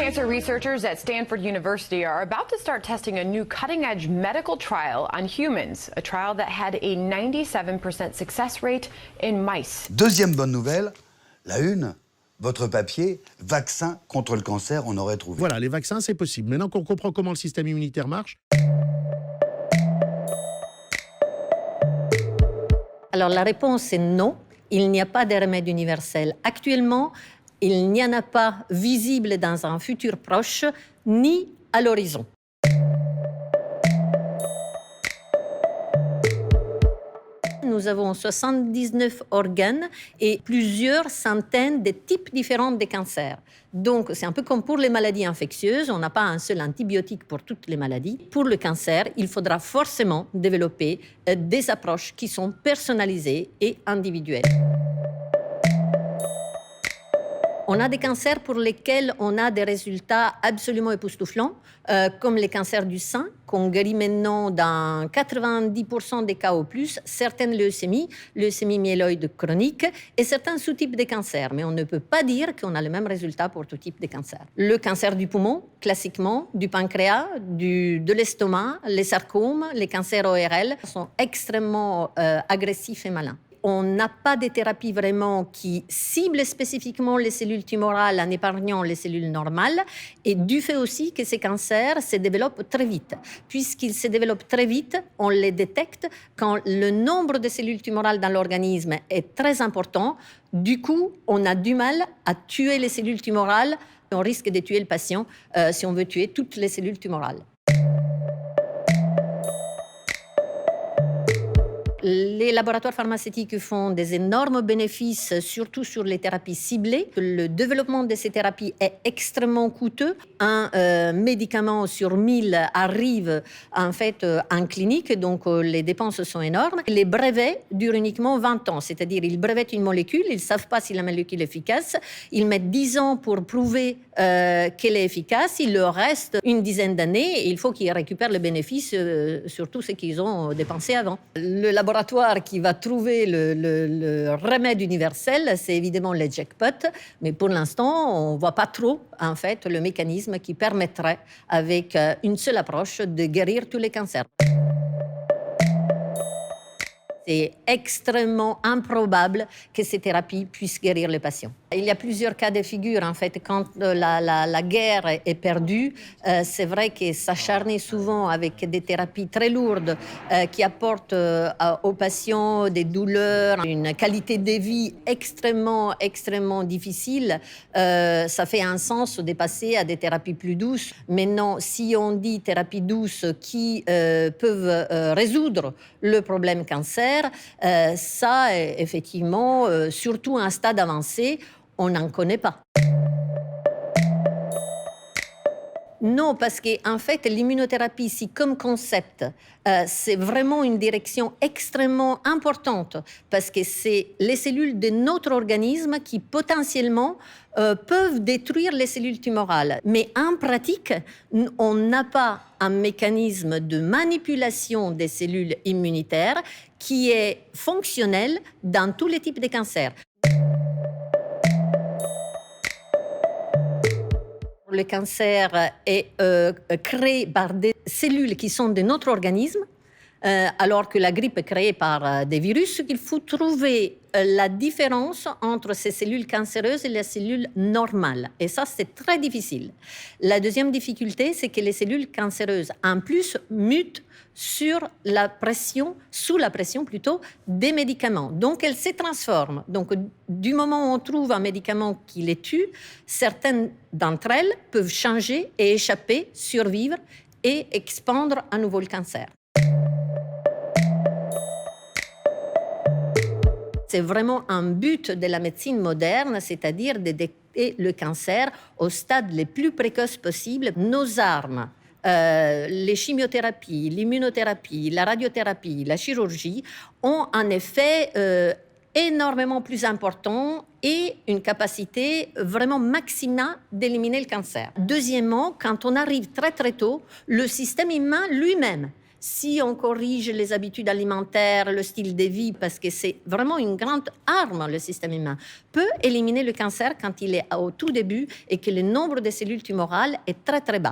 Cancer researchers at Stanford University are about to start testing a new cutting-edge medical trial on humans, a trial that had a 97% success rate in mice. Deuxième bonne nouvelle, la une, votre papier, vaccin contre le cancer, on aurait trouvé. Voilà, les vaccins, c'est possible. Maintenant qu'on comprend comment le système immunitaire marche... Alors la réponse est non, il n'y a pas de remède universel. Actuellement, il n'y en a pas visible dans un futur proche, ni à l'horizon. Nous avons 79 organes et plusieurs centaines de types différents de cancers. Donc, c'est un peu comme pour les maladies infectieuses, on n'a pas un seul antibiotique pour toutes les maladies. Pour le cancer, il faudra forcément développer des approches qui sont personnalisées et individuelles. On a des cancers pour lesquels on a des résultats absolument époustouflants, comme les cancers du sein, qu'on guérit maintenant dans 90% des cas au plus, certaines leucémies myéloïde chronique et certains sous-types de cancers. Mais on ne peut pas dire qu'on a le même résultat pour tout type de cancer. Le cancer du poumon, classiquement, du pancréas, de l'estomac, les sarcomes, les cancers ORL sont extrêmement agressifs et malins. On n'a pas de thérapie vraiment qui cible spécifiquement les cellules tumorales en épargnant les cellules normales et du fait aussi que ces cancers se développent très vite. Puisqu'ils se développent très vite, on les détecte quand le nombre de cellules tumorales dans l'organisme est très important. Du coup, on a du mal à tuer les cellules tumorales. On risque de tuer le patient si on veut tuer toutes les cellules tumorales. Les laboratoires pharmaceutiques font des énormes bénéfices, surtout sur les thérapies ciblées. Le développement de ces thérapies est extrêmement coûteux. Un médicament sur 1000 arrive en fait en clinique, donc les dépenses sont énormes. Les brevets durent uniquement 20 ans, c'est-à-dire ils brevettent une molécule, ils ne savent pas si la molécule est efficace, ils mettent 10 ans pour prouver qu'elle est efficace, il leur reste une dizaine d'années et il faut qu'ils récupèrent le bénéfice sur tout ce qu'ils ont dépensé avant. Le laboratoire qui va trouver le remède universel, c'est évidemment les jackpots, mais pour l'instant, on ne voit pas trop, en fait, le mécanisme qui permettrait, avec une seule approche, de guérir tous les cancers. C'est extrêmement improbable que ces thérapies puissent guérir les patients. Il y a plusieurs cas de figure. En fait, quand la guerre est perdue, c'est vrai que s'acharner souvent avec des thérapies très lourdes qui apportent aux patients des douleurs, une qualité de vie extrêmement difficile, ça fait un sens de passer à des thérapies plus douces. Maintenant, si on dit thérapies douces qui peuvent résoudre le problème cancer, ça, effectivement, surtout à un stade avancé, on n'en connaît pas. Non, parce qu'en fait, l'immunothérapie, si comme concept, c'est vraiment une direction extrêmement importante, parce que c'est les cellules de notre organisme qui potentiellement peuvent détruire les cellules tumorales. Mais en pratique, on n'a pas un mécanisme de manipulation des cellules immunitaires qui est fonctionnel dans tous les types de cancers. Le cancer est créé par des cellules qui sont de notre organisme, alors que la grippe est créée par des virus. Il faut trouver la différence entre ces cellules cancéreuses et les cellules normales. Et ça, c'est très difficile. La deuxième difficulté, c'est que les cellules cancéreuses, en plus, mutent sous la pression des médicaments. Donc, elles se transforment. Donc, du moment où on trouve un médicament qui les tue, certaines d'entre elles peuvent changer et échapper, survivre et expandre à nouveau le cancer. C'est vraiment un but de la médecine moderne, c'est-à-dire de détecter le cancer au stade le plus précoce possible. Nos armes, les chimiothérapies, l'immunothérapie, la radiothérapie, la chirurgie ont un effet énormément plus important et une capacité vraiment maximale d'éliminer le cancer. Deuxièmement, quand on arrive très très tôt, le système humain lui-même si on corrige les habitudes alimentaires, le style de vie, parce que c'est vraiment une grande arme, le système humain, peut éliminer le cancer quand il est au tout début et que le nombre de cellules tumorales est très très bas.